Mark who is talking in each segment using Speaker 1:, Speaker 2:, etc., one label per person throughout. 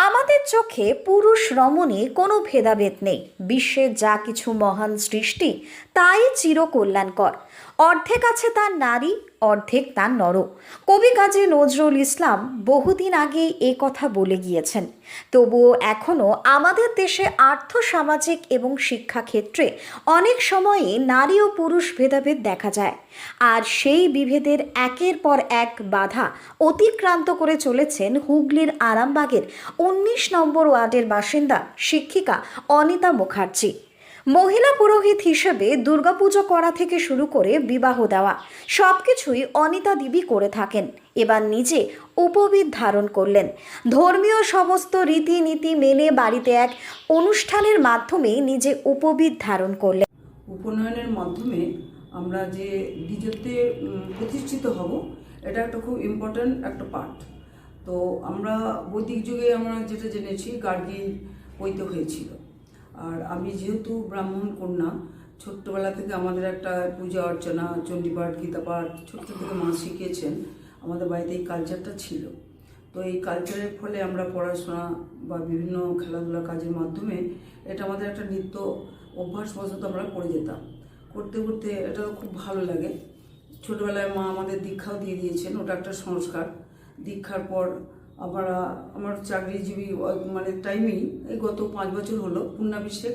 Speaker 1: আমাদের চোখে পুরুষ রমণী কোনো ভেদাভেদ নেই। বিশ্বের যা কিছু মহান সৃষ্টি তাই চিরকল্যাণকর। অর্ধেক আছে তার নারী, অর্ধেক তার নর। কবি কাজী নজরুল ইসলাম বহুদিন আগেই এ কথা বলে গিয়েছেন। তবুও এখনও আমাদের দেশে আর্থসামাজিক এবং শিক্ষাক্ষেত্রে অনেক সময়ই নারী ও পুরুষ ভেদাভেদ দেখা যায়। আর সেই বিভেদের একের পর এক বাধা অতিক্রান্ত করে চলেছেন হুগলির আরামবাগের 19 নম্বর ওয়ার্ডের বাসিন্দা শিক্ষিকা অনিতা মুখার্জি। মহিলা পুরোহিত হিসেবে দুর্গাপুজো করা থেকে শুরু করে বিবাহ দেওয়া সবকিছুই অনিতা দেবী করে থাকেন। এবার নিজে উপবীত ধারণ করলেন। ধর্মীয় সমস্ত রীতিনীতি মেনে বাড়িতে এক অনুষ্ঠানের মাধ্যমে নিজে উপবীত ধারণ করলেন।
Speaker 2: উপনয়নের মাধ্যমে আমরা যে দ্বিজত্বে প্রতিষ্ঠিত হব, এটা একটা খুব ইম্পর্ট্যান্ট একটা পার্ট। তো আমরা বৈদিক যুগে আমরা যেটা জেনেছি গার্গীর পৈতে হয়েছিল। আর আমি যেহেতু ব্রাহ্মণ কন্যা, ছোট্টবেলা থেকে আমাদের একটা পূজা অর্চনা, চণ্ডীপাঠ, গীতাপাঠ ছোট্ট থেকে মা শিখিয়েছেন। আমাদের বাড়িতে এই কালচারটা ছিল। তো এই কালচারের ফলে আমরা পড়াশোনা বা বিভিন্ন খেলাধুলা কাজের মাধ্যমে এটা আমাদের একটা নিত্য অভ্যাসবশত আমরা করে যেতাম। করতে করতে এটা খুব ভালো লাগে। ছোটবেলায় মা আমাদের দীক্ষাও দিয়ে দিয়েছেন, ওটা একটা সংস্কার। দীক্ষার পর আমার চাকরিজীবী টাইমেই এই গত 5 বছর হলো পূর্ণাভিষেক,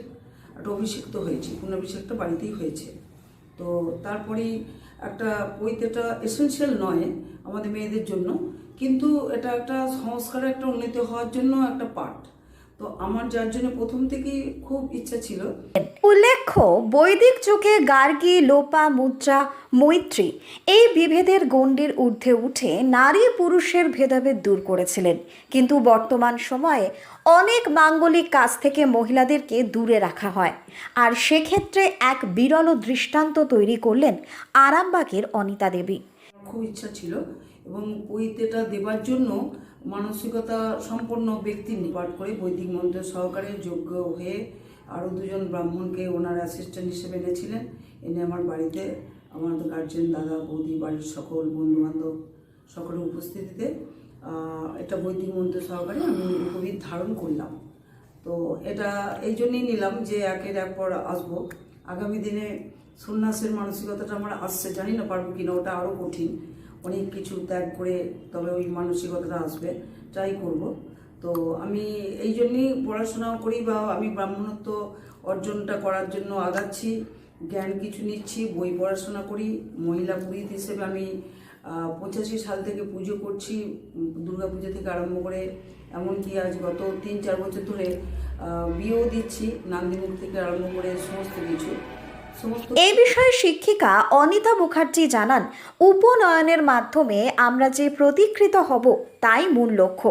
Speaker 2: একটা অভিষিক্ত হয়েছি। পূর্ণাভিষেকটা বাড়িতেই হয়েছে। তো তারপরেই একটা পৈতেটা এসেনশিয়াল নয় আমাদের মেয়েদের জন্য, কিন্তু এটা একটা সংস্কারের একটা উন্নতি হওয়ার জন্য একটা পার্ট। তো আমার যার জন্য প্রথম থেকেই খুব ইচ্ছা ছিল।
Speaker 1: উল্লেখ্য, বৈদিক যুগে গার্গী, লোপা, মুদ্রা, মৈত্রী এই বিভেদের গণ্ডির ঊর্ধ্বে উঠে নারী পুরুষের ভেদাভেদ দূর করেছিলেন। কিন্তু বর্তমান সময়ে অনেক মাঙ্গলিক কাজ থেকে মহিলাদেরকে দূরে রাখা হয়। আর সেক্ষেত্রে এক বিরল দৃষ্টান্ত তৈরি করলেন আরামবাগের অনিতা দেবী।
Speaker 2: খুব ইচ্ছা ছিল এবং পৈতেটা দেবার জন্য মানসিকতা সম্পন্ন ব্যক্তি নিপাট করে বৈদিক মন্ত্র সহকারে যোগ্য হয়ে আরও 2জন ব্রাহ্মণকে ওনার অ্যাসিস্ট্যান্ট হিসেবে এনেছিলেন। এনে আমার বাড়িতে আমার গার্জেন, দাদা, বৌদি, বাড়ির সকল বন্ধুবান্ধব সকলের উপস্থিতিতে এটা বৈদিক মন্ত্র সহকারে আমি উপবীত ধারণ করলাম। তো এটা এই জন্যই নিলাম যে একের এক পর আসবো। আগামী দিনে সন্ন্যাসের মানসিকতাটা আমার আসছে, জানি না পারবো কিনা, ওটা আরও কঠিন। অনেক কিছু ত্যাগ করে তবে ওই মানসিকতাটা আসবে, ট্রাই করব। তো আমি এই জন্যই পড়াশোনাও করি বা আমি ব্রাহ্মণত্ব অর্জনটা করার জন্য আগাচ্ছি, জ্ঞান কিছু নিচ্ছি, বই পড়াশোনা করি। মহিলা পুরোহিত হিসেবে আমি 85 সাল থেকে পুজো করছি, দুর্গাপুজো থেকে আরম্ভ করে এমনকি আজ গত 3-4 বছর ধরে বিয়েও দিচ্ছি, নান্দিমুখ থেকে আরম্ভ করে সমস্ত কিছু।
Speaker 1: এই বিষয়ে শিক্ষিকা অনিতা মুখার্জি জানান, উপনয়নের মাধ্যমে আমরা যে প্রতিকৃত হব তাই মূল লক্ষ্য।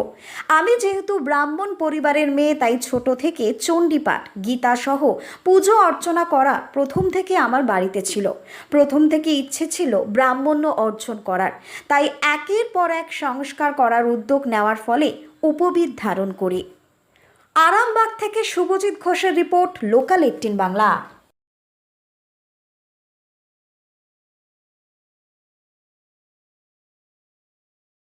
Speaker 1: আমি যেহেতু ব্রাহ্মণ পরিবারের মেয়ে, তাই ছোট থেকে চণ্ডীপাঠ, গীতা সহ পুজো অর্চনা করা প্রথম থেকে আমার বাড়িতে ছিল। প্রথম থেকে ইচ্ছে ছিল ব্রাহ্মণ্য অর্জন করার, তাই একের পর এক সংস্কার করার উদ্যোগ নেওয়ার ফলে উপবীত ধারণ করি। আরামবাগ থেকে শুভজিৎ ঘোষের রিপোর্ট, লোকাল 18 বাংলা।